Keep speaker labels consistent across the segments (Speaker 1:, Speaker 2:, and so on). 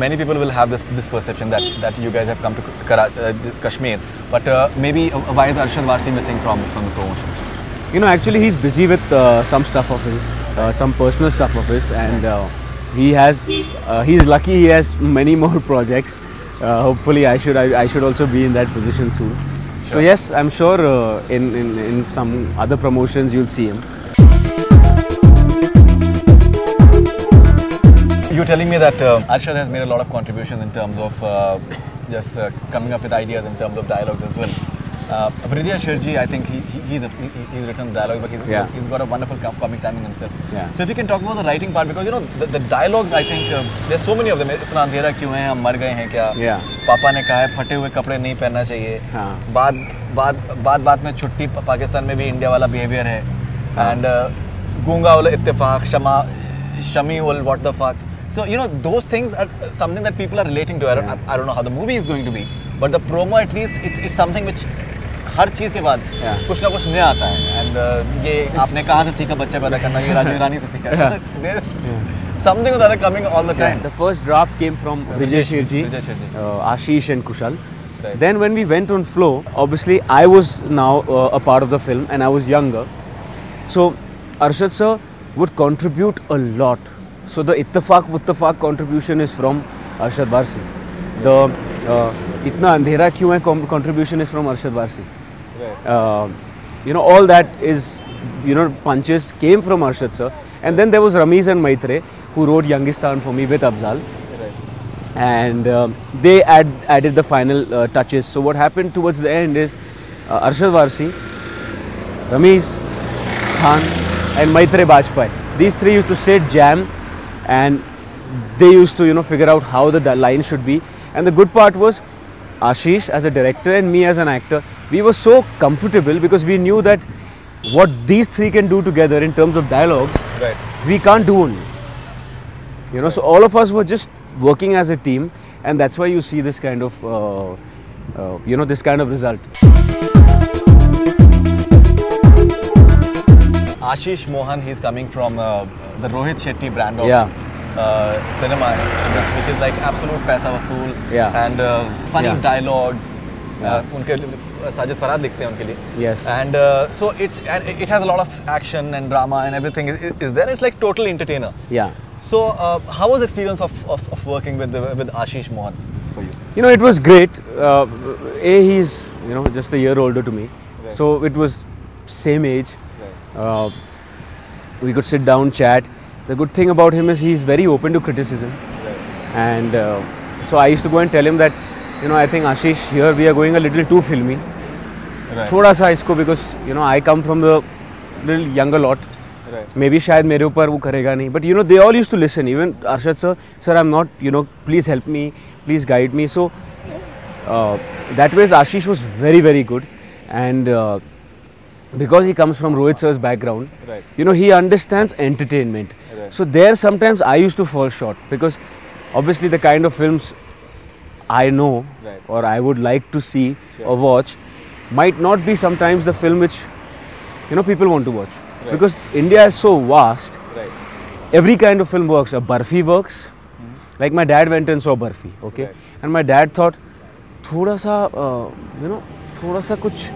Speaker 1: many people will have this perception that you guys have come to Kashmir, but maybe why is Arshad Varsi missing from the promotions?
Speaker 2: You know, actually he's busy with some stuff of his, some personal stuff of his, and he's lucky he has many more projects. Hopefully I should also be in that position soon. Sure. So yes, I'm sure in some other promotions you'll see him.
Speaker 1: You're telling me that Arshad has made a lot of contributions in terms of just coming up with ideas in terms of dialogues as well. Vijay Shirji, I think he's written dialogue, but he's got a wonderful comic timing himself.
Speaker 2: Yeah.
Speaker 1: So if you can talk about the writing part, because you know the dialogues, I think there's so many of them. इतना अंधेरा क्यों है, हम मर गए हैं क्या? पापा ने कहा है फटे हुए कपड़े नहीं पहनना चाहिए. बात में छुट्टी पाकिस्तान में भी इंडिया वाला बिहेवियर है. And गूंगा वाला इत्तेफाक, शमी वाला what the fuck. So you know those things are something that people are relating to. I don't know how the movie is going to be, but the promo at least it's something which हर चीज़ के बाद कुछ ना कुछ नया आता है. And ये आपने कहाँ से सीखा बच्चे पैदा करना, ये राजू ईरानी से सीखा. There's something or the other coming all the time.
Speaker 2: The first draft came from Vijay Shirji, Ashish and Kushal. Right. Then when we went on flow, obviously I was now a part of the film and I was younger. So Arshad sir would contribute a lot. So the Ittefaq contribution is from Arshad Varsi. The Itna Andhera Kyun Hai contribution is from Arshad Varsi. Right. You know, all that is, you know, punches came from Arshad sir. And then there was Rameez and Maitre who wrote Youngistan for me with Afzal. Right. And they added the final touches. So what happened towards the end is Arshad Varsi, Rameez, Khan and Maitre Bajpai. These three used to sit, jam, and they used to, you know, figure out how the line should be. And the good part was Ashish as a director and me as an actor, we were so comfortable because we knew that what these three can do together in terms of dialogues, right, we can't do only. You know, so all of us were just working as a team, and that's why you see this kind of, you know, this kind of result.
Speaker 1: Ashish Mohan, he's coming from the Rohit Shetty brand of cinema, which is like absolute paisa vasool and funny dialogues. उनके साजिद फराद दिखते हैं उनके लिए.
Speaker 2: Yes.
Speaker 1: And so it has a lot of action and drama and everything is there. It's like total entertainer.
Speaker 2: Yeah.
Speaker 1: So how was the experience of working with Ashish Mohan for you?
Speaker 2: You know, it was great. He's, you know, just a year older to me, right, so it was same age. Right. We could sit down, chat. The good thing about him is he's very open to criticism. Right. And so I used to go and tell him that, you know, I think Ashish, here we are going a little too filmy. Right. Thoda sa isko, because you know I come from the little younger lot. Right. Maybe shayad mere upar wo karega nahi. But you know, they all used to listen. Even Arshad sir, I'm not, you know, please help me, please guide me. So that way Ashish was very, very good. And because he comes from Rohit sir's background, right, you know, he understands entertainment. Right. So there sometimes I used to fall short, because obviously the kind of films I know, right, or I would like to see, sure, or watch might not be sometimes the film which, you know, people want to watch. Right. Because India is so vast. Right. Every kind of film works. A Barfi works. Like my dad went and saw Barfi, okay, right, and my dad thought, thoda sa, you know, thoda sa kuch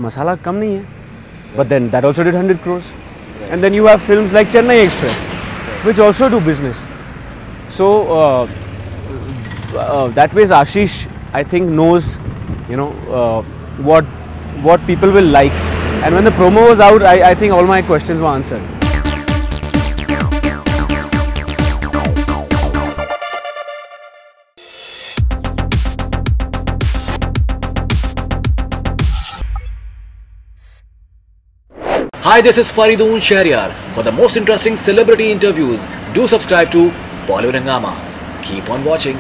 Speaker 2: masala kam nahi hai. Right. But then that also did 100 crores. Right. And then you have films like Chennai Express, right, which also do business. So that way Ashish, I think, knows, you know, what people will like. And when the promo was out, I think all my questions were answered.
Speaker 3: Hi, this is Faridoon Shahryar. For the most interesting celebrity interviews, do subscribe to Bollywood Hungama. Keep on watching.